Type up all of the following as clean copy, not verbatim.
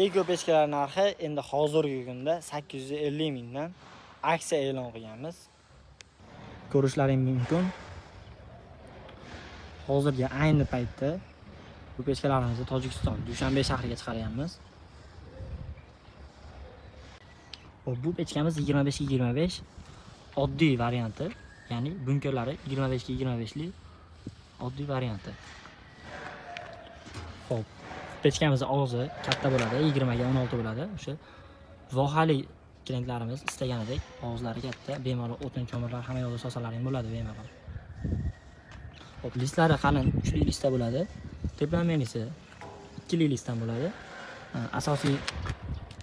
Ego pechkalar narxi endi hozirgi kunda 850 mingdan aksiya e'lon qilganmiz. Ko'rishlaring mumkin. Hozirgi ayni paytda bu pechkalarimizni Tojikiston Dushanbe shahriga chiqaryapmiz. Bu pechkamiz 25-25 oddiy varianti, ya'ni bunkerlari 25-25 lik oddiy varianti. Xo'p, pechkamiz og'zi katta bo'ladi, 20-16 bo'ladi. O'sha vohali klientlarimiz istaganidek og'izlari katta, bemalol o'tin ko'mirlar hamma yoqda sosalaring bo'ladi bemalol. Xo'p, listlari qalin 3 lik listda bo'ladi. Teplanmasi 2 lik listdan bo'ladi. Asosiy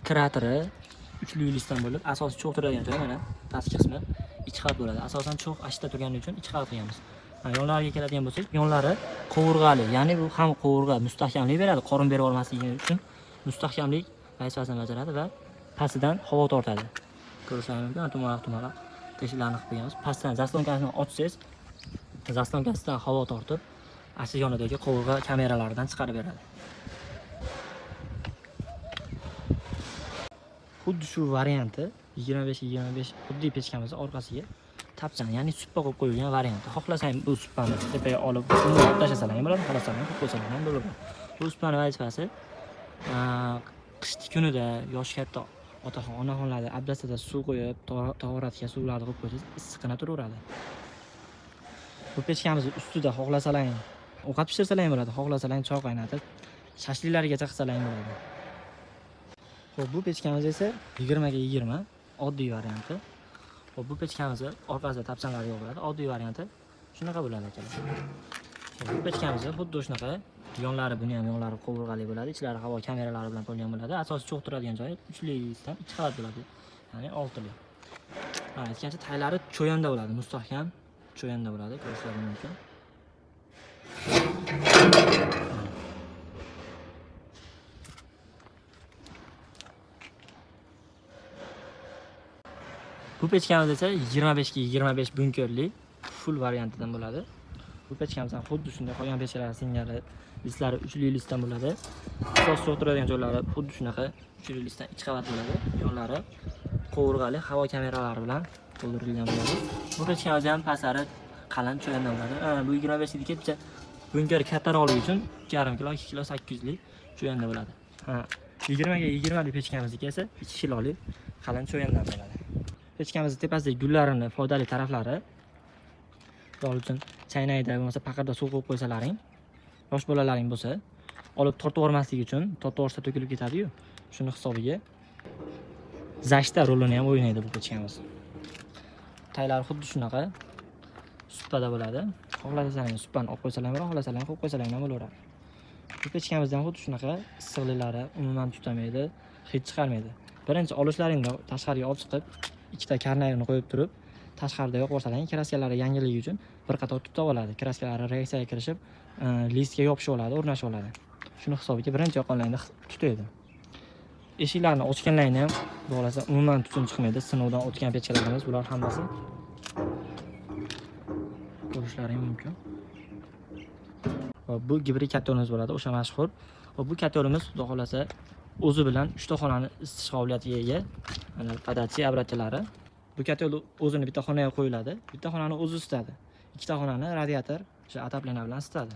kratori 3 lik listdan bo'lib, asosiy cho'q turadigan joy mana pastki qismi ichi qavat bo'ladi. Asosan cho'q ashta turgani uchun ichi qavat qilganmiz. Yonlariga keladigan bo'lsak, yonlari qovurg'ali, ya'ni bu ham qovurg'a mustahkamlik beradi, qorin berib olmasligi uchun mustahkamlik vazifasini bajaradi va pastidan havo tortadi. Ko'rishlaringiz mumkin, tumoq teshiklarni qilib qo'yamiz. Pastdan zaslonkasini ochsangiz, zaslonkasidan havo tortib, asli yonidagi qovurg'a kameralaridan chiqarib beradi. Xuddi shu varianti 25-25 oddiy pechkamiz orqasiga tapchan, ya'ni suppa qo'yib qo'yilgan varianti. Xohlasang bu suppani tepaga olib olib tashlasangiz bo'ladi, xohlasang qo'yib qo'ysangiz ham bo'ladi. Bu suppani vazifasi qishki kunida yosh katta otaxon, onaxonlarda abdastada suv qo'yib, tahoratga suvlarni qo'yib qo'ysangiz issiqqina turaveradi. Bu pechkamiz ustida xohlasalang ovqat pishirsalang bo'ladi, xohlasalang choy qaynatib shashliklargacha qilsalang bo'ladi. Xo'p, bu pechkamiz esa 20-20 oddiy varianti. Xo'p, bu pechkamiz orqasida tapchanlar yo'q bo'ladi. Oddiy varianti shunaqa bo'ladi akalar. Bu pechkamiz xuddi shunaqa, yonlari buni ham yonlari qovurg'ali bo'ladi, ichlari havo kameralari bilan to'lgan bo'ladi. Asosiy cho'q turadigan joyi 3 likdan 2 qavat bo'ladi, ya'ni 6 lik. Aytgancha taylari cho'yanda bo'ladi, mustahkam cho'yanda bo'ladi, ko'rishlaringiz mumkin. Bu pechkamiz esa 25-25 bunkerli full variantidan bo'ladi. Bu pechkamiz ham xuddi shunday qolgan pechkalar singari listlari 3 lik listdan bo'ladi. Asos cho'q turadigan joylari xuddi shunaqa 3 lik listdan 2 qavat bo'ladi. Yonlari qovurg'ali havo kameralari bilan to'ldirilgan bo'ladi. Bu pechkamiz ham pastlari qalin cho'yanda bo'ladi. Bu 25 lik ketcha bunker kattaroqligi uchun 2,5 kilo, 2 kilo 800 lik cho'yanda bo'ladi. 20-20 lik pechkamizniki esa 2 kilolik qalin cho'yanda bo'ladi. Pechkamizning tepasidagi gullarini foydali taraflari, misol uchun chaynakda bo'lmasa paqirda suv qo'yib qo'ysalaring, yosh bolalaring bo'lsa, olib tortib yubormasligi uchun, tortib yuborsa to'kilib ketadi-yu, shuni hisobiga zashta rolini ham o'ynaydi bu pechkamiz. Taylari xuddi shunaqa suppada bo'ladi. Xohlasangiz suppani olib qo'ysalar ham, xohlasangiz qo'yib qo'ysalar ham bo'laveradi. Bu pechkamizdan xuddi shunaqa issiqliklari umuman tutamaydi, hech chiqarmaydi. Birinchi olishlaringda tashqariga olib chiqib, ikkita karnayni qo'yib turib, tashqarida yoqib yuborsalang, kraskalari yangiligi uchun bir qator tutib oladi. Kraskalari reaksiyaga kirishib, listga yopishib oladi, o'rnashib oladi. Shuni hisobiga birinchi yoqqanlarni tutadi. Eshiklarni ochganlarni ham bo'lasa umuman tutun chiqmaydi. Sinovdan o'tgan pechkalarimiz bular hammasi. Ko'rishlaring mumkin. Va bu gibrid katyorimiz bo'ladi, o'sha mashhur. Va bu katyorimiz xudo xolasa o'zi bilan 3 ta xonani isitish qobiliyatiga ega. Mana podachi obratchalari. Bu katyor o'zini bitta xonaga qo'yiladi. Bitta xonani o'zi isitadi. Ikkita xonani radiator, o'sha ataplana bilan isitadi.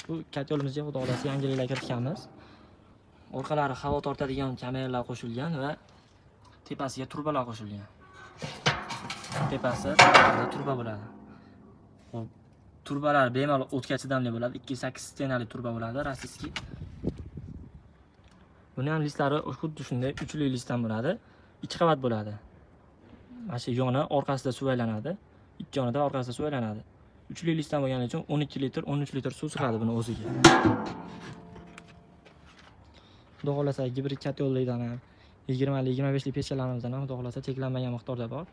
Bu katyorimizga xudo xolasa yangiliklar kiritganmiz. Orqalari havo tortadigan kameralar qo'shilgan va tepasiga turbalar qo'shilgan. Tepasi turba bo'ladi. Xo'p, turbalar bemalol o'tga chidamli bo'ladi. 2.8 stenali turba bo'ladi, rossiyskiy. Buni ham listlari xuddi shunday 3 lik listdan bo'ladi. 2 qavat bo'ladi. Mana shu yoni orqasida suv aylanadi. Ikki yonida orqasida suv aylanadi. 3 lik listdan bo'lgani uchun 12 litr, 13 litr suv sig'adi buni o'ziga. Xudo xolasa gibrid katyorlikdan ham 20-25 lik pechkalarimizdan ham xudo xolasa cheklanmagan miqdorda bor.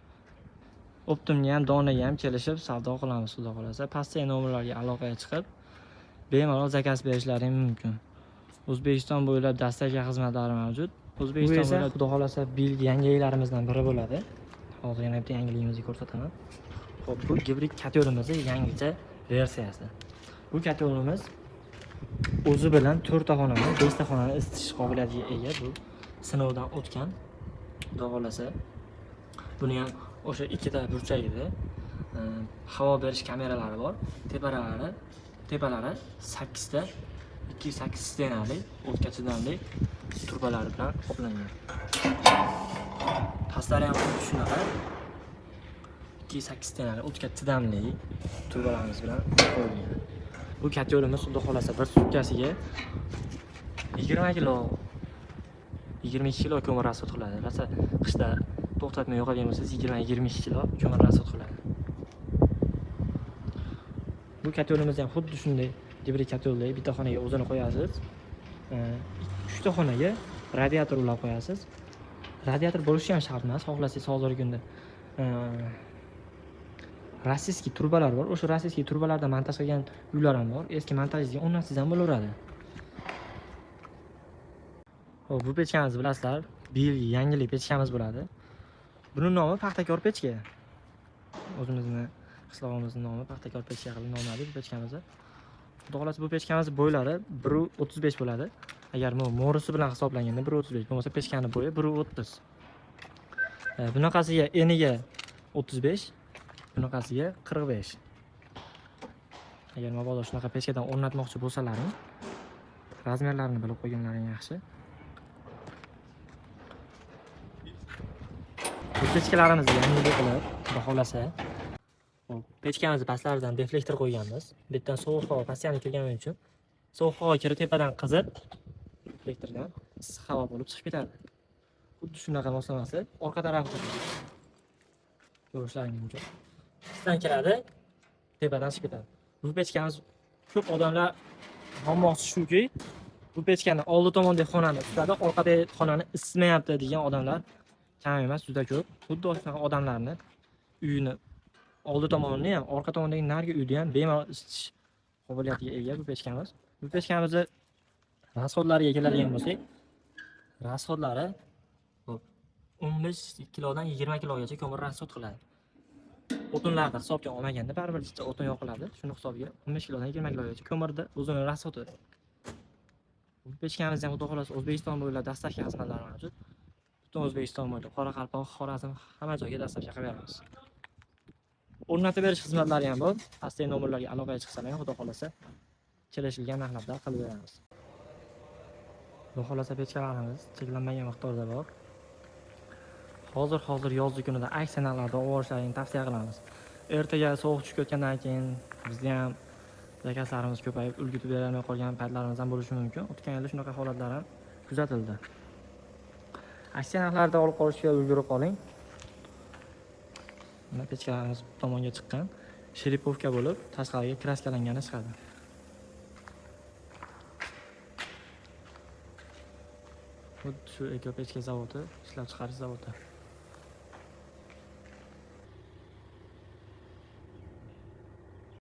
Optimga ham, donaga ham kelishib savdo qilamiz xudo xolasa. Pastdagi nomerlarga aloqaga chiqib bemalol zakaz berishlaring mumkin. O'zbekiston bo'ylab dastlabki xizmatlari mavjud. O'zbekiston bo'ylab xudo xolasa yangiliklarimizdan biri bo'ladi. Hozir yana bitta yangiligimizni ko'rsataman. Xo'p, bu gibrid katyorimizning yangicha versiyasi. Bu katyorimiz o'zi bilan 4 ta xonani, 5 ta xonani isitish qobiliyatiga ega. Bu sinovdan o'tgan. Xudo xolasa. Buni ham o'sha ikkita burchagida havo berish kameralari bor. Tepalari 8 ta 208 stenali o'tga chidamli turbalar bilan qoplangan. Pastlari ham shunaqa 208 stenali o'tga chidamli turbalarimiz bilan qo'yilgan. Bu katyolimiz xudo xolasa bir sutkasiga 20 kilo 22 kilo ko'mir rasvot qiladi. Rosa qishda to'xtatmay yo'qolgan bo'lsangiz 20-22 kilo ko'mir rasvot qiladi. Bu katyolimiz ham xuddi shunday gibrid katyoldek bitta xonaga o'zini qo'yasiz. 3 ta xonaga radiator ulab qo'yasiz. Radiator bo'lishi ham shart emas, xohlasangiz hozirgi kunda rossiyskiy turbalar bor. O'sha rossiyskiy turbalarda montaj qilgan uylar ham bor. Eski montajga o'rnatsiz ham bo'laveradi. Xo'p, bu pechkamiz bilasizlar, bu yil yangilik pechkamiz bo'ladi. Buning nomi Paxtakor pechka. O'zimizning qishlog'imizning nomi Paxtakor pechka qilib nomladi bu pechkamizni. Xudo xolasa bu pechkamiz bo'ylari 1.35 bo'ladi. Agar mo'risi bilan hisoblanganda 1.35 bo'lmasa pechkani bo'yi 1.30. Bunaqasiga eniga 35, bunaqasiga 45. Agar mabodo shunaqa pechkadan o'rnatmoqchi bo'lsalaring, razmerlarini bilib qo'yganlaring yaxshi. Bu pechkalarimizni yangilik qilib, xudo xolasa, pechkamizni pastlaridan deflektor qo'yganmiz. Bu yerdan sovuq havo pastdan kirgani uchun sovuq havo kirib tepadan qizib, deflektordan issiq havo bo'lib chiqib ketadi. Xuddi shunaqa moslamasi orqa tarafida ko'rishlaringiz mumkin. Pastdan kiradi, tepadan chiqib ketadi. Bu pechkamiz ko'p odamlar muammosi shuki, bu pechkani oldi tomondagi xonani tutadi, orqadagi xonani isitmayapti degan odamlar kam emas, juda ko'p. Xuddi shunaqa odamlarni uyini oldi tomonini ham, orqa tomondagi narigi uyni ham bemalol isitish qobiliyatiga ega bu pechkamiz. Bu pechkamizni rasxodlariga keladigan bo'lsak, rasxodlari 15 kilodan 20 kilogacha ko'mir rasxod qiladi. O'tinlarni hisobga olmaganda baribir bitta o'tin yoqiladi. Shuni hisobiga 15 kilodan 20 kilogacha ko'mirda o'zini rasxodi. Bu pechkamiz ham xudo xolasa O'zbekiston bo'ylab dastlabki xizmatlari mavjud. Butun O'zbekiston bo'ylab Qoraqalpoq, Xorazm hamma joyga dastlabki qilib beramiz. O'rnatib berish xizmatlari ham bor. Pastdagi nomerlarga aloqaga chiqsalar, xudo xolasa kelishilgan narxlarda qilib beramiz. Xudo xolasa pechkalarimiz cheklanmagan miqdorda bor. Hozir yozgi kunida aksiya narxlarda olishlarini tavsiya qilamiz. Ertaga sovuq tushib ketgandan keyin bizda ham zakazlarimiz ko'payib, ulgutib bera olmay qolgan paytlarimiz ham bo'lishi mumkin. O'tgan yilda shunaqa holatlar ham kuzatildi. Aksiya narxlarda olib qolishga ulgurib qoling. Mana pechkalarimiz tomonga chiqqan, sheripovka bo'lib, tashqariga kraskalangani chiqadi. Xuddi shu ekopechka zavodi, ishlab chiqarish zavodi.